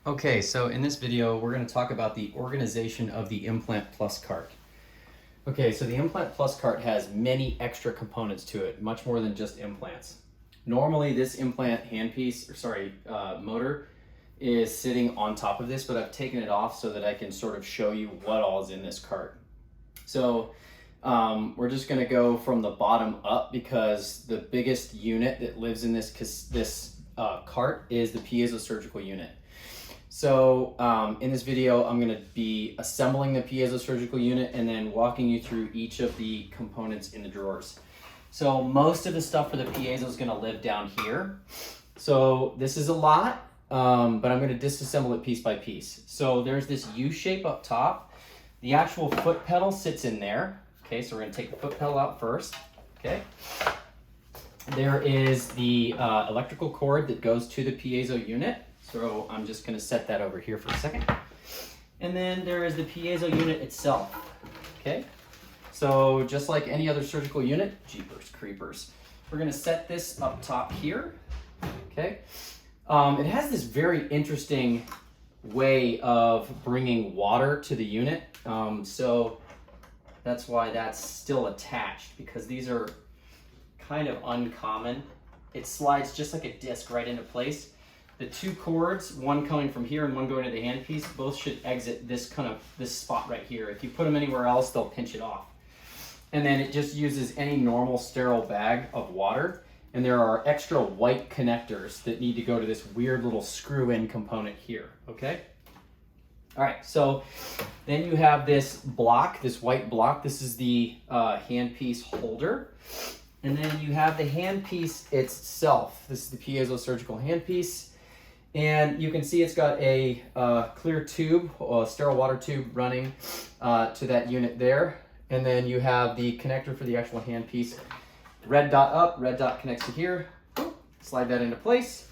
Okay, so in this video, we're going to talk about the organization of the Implant Plus cart. Okay, so the Implant Plus cart has many extra components to it, much more than just implants. Normally, this implant motor is sitting on top of this, but I've taken it off so that I can sort of show you what all is in this cart. So we're just going to go from the bottom up because the biggest unit that lives in this cart is the piezo surgical unit. So in this video, I'm going to be assembling the piezo surgical unit and then walking you through each of the components in the drawers. So most of the stuff for the piezo is going to live down here. So this is a lot, but I'm going to disassemble it piece by piece. So there's this U shape up top. The actual foot pedal sits in there. Okay, so we're going to take the foot pedal out first. Okay. There is the electrical cord that goes to the piezo unit. So I'm just going to set that over here for a second. And then there is the piezo unit itself. Okay. So just like any other surgical unit, jeepers creepers, we're going to set this up top here. Okay. It has this very interesting way of bringing water to the unit. So that's why that's still attached, because these are kind of uncommon. It slides just like a disc right into place. The two cords, one coming from here and one going to the handpiece, both should exit this spot right here. If you put them anywhere else, they'll pinch it off. And then it just uses any normal sterile bag of water. And there are extra white connectors that need to go to this weird little screw-in component here, okay? All right, so then you have this block, this white block. This is the handpiece holder. And then you have the handpiece itself. This is the piezo surgical handpiece. And you can see it's got a clear tube, a sterile water tube running to that unit there. And then you have the connector for the actual handpiece. Red dot up, red dot connects to here. Slide that into place.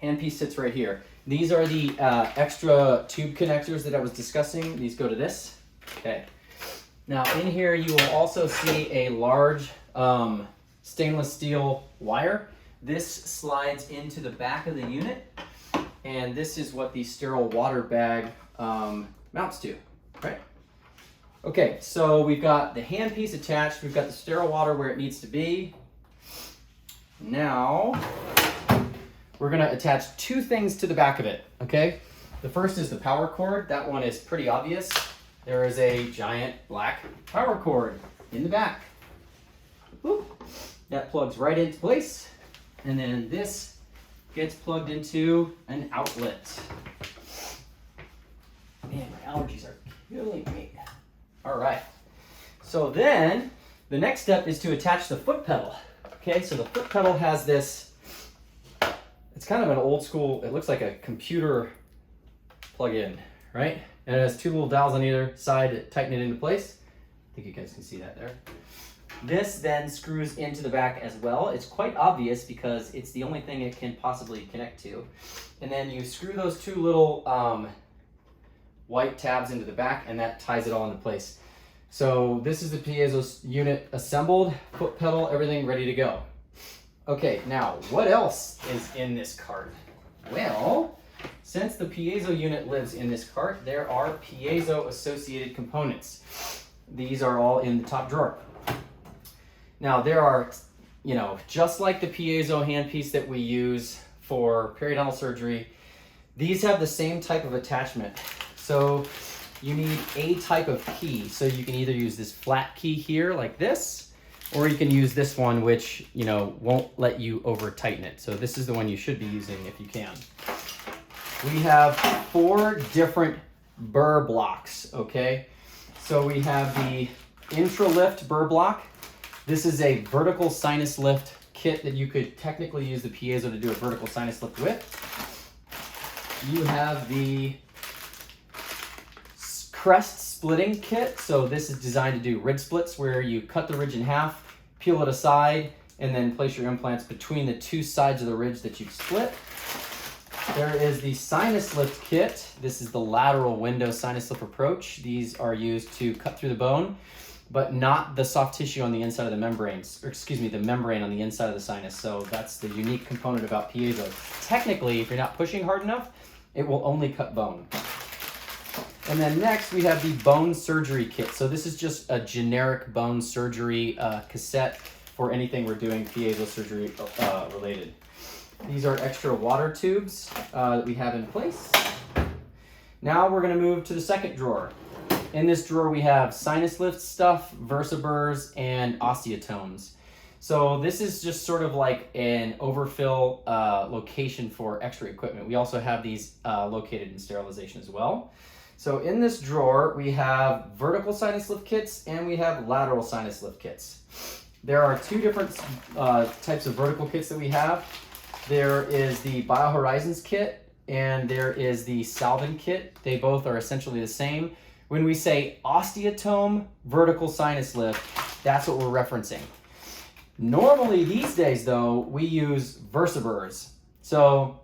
Handpiece sits right here. These are the extra tube connectors that I was discussing. These go to this. Okay. Now in here you will also see a large stainless steel wire. This slides into the back of the unit, and this is what the sterile water bag mounts to, right? Okay, so we've got the handpiece attached, we've got the sterile water where it needs to be. Now, we're gonna attach two things to the back of it, okay? The first is the power cord. That one is pretty obvious. There is a giant black power cord in the back. Whoop. That plugs right into place. And then this gets plugged into an outlet. Man, my allergies are killing me. All right. So then the next step is to attach the foot pedal. Okay, so the foot pedal has this, it's kind of an old school, it looks like a computer plug-in, right? And it has two little dowels on either side that tighten it into place. I think you guys can see that there. This then screws into the back as well. It's quite obvious because it's the only thing it can possibly connect to. And then you screw those two little white tabs into the back, and that ties it all into place. So this is the piezo unit assembled, foot pedal, everything ready to go. Okay, now what else is in this cart? Well, since the piezo unit lives in this cart, there are piezo associated components. These are all in the top drawer. Now there are, just like the piezo handpiece that we use for periodontal surgery, these have the same type of attachment. So you need a type of key. So you can either use this flat key here like this, or you can use this one, which, won't let you over tighten it. So this is the one you should be using if you can. We have 4 different burr blocks, okay? So we have the intra-lift burr block. This is a vertical sinus lift kit that you could technically use the piezo to do a vertical sinus lift with. You have the crest splitting kit. So this is designed to do ridge splits, where you cut the ridge in half, peel it aside, and then place your implants between the two sides of the ridge that you've split. There is the sinus lift kit. This is the lateral window sinus lift approach. These are used to cut through the bone, but not the soft tissue on the inside of the membranes, or excuse me, the membrane on the inside of the sinus. So that's the unique component about piezo. Technically, if you're not pushing hard enough, It will only cut bone. And then next we have the bone surgery kit. So this is just a generic bone surgery cassette for anything we're doing piezo surgery related. These are extra water tubes that we have in place. Now we're going to move to the second drawer. In this drawer we have sinus lift stuff, VersaBurs, and osteotomes. So this is just sort of like an overfill location for extra equipment. We also have these located in sterilization as well. So in this drawer we have vertical sinus lift kits and we have lateral sinus lift kits. There are two different types of vertical kits that we have. There is the BioHorizons kit and there is the Salvin kit. They both are essentially the same. When we say osteotome vertical sinus lift, that's what we're referencing. Normally these days though, we use VersaBurs. So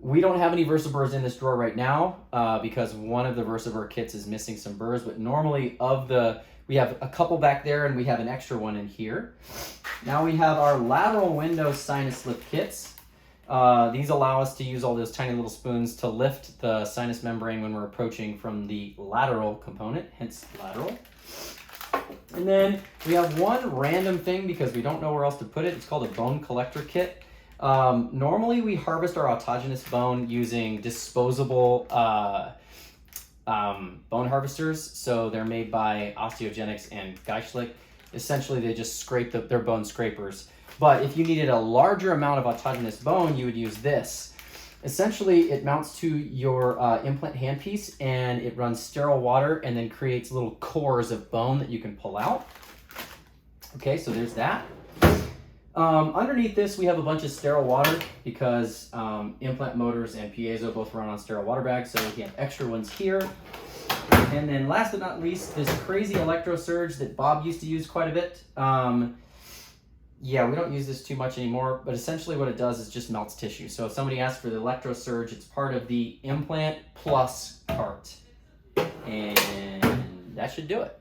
we don't have any VersaBurs in this drawer right now because one of the VersaBur kits is missing some burrs, but normally we have a couple back there and we have an extra one in here. Now we have our lateral window sinus lift kits. These allow us to use all those tiny little spoons to lift the sinus membrane when we're approaching from the lateral component, hence lateral. And then we have one random thing because we don't know where else to put it. It's called a bone collector kit. Normally we harvest our autogenous bone using disposable bone harvesters. So they're made by Osteogenics and Geischlick. Essentially they just scrape their bone scrapers. But if you needed a larger amount of autogenous bone, you would use this. Essentially, it mounts to your implant handpiece and it runs sterile water and then creates little cores of bone that you can pull out. Okay, so there's that. Underneath this, we have a bunch of sterile water because implant motors and piezo both run on sterile water bags, so we have extra ones here. And then last but not least, this crazy electrosurge that Bob used to use quite a bit. Yeah, we don't use this too much anymore, but essentially what it does is just melts tissue. So if somebody asks for the electrosurge, it's part of the implant plus cart. And that should do it.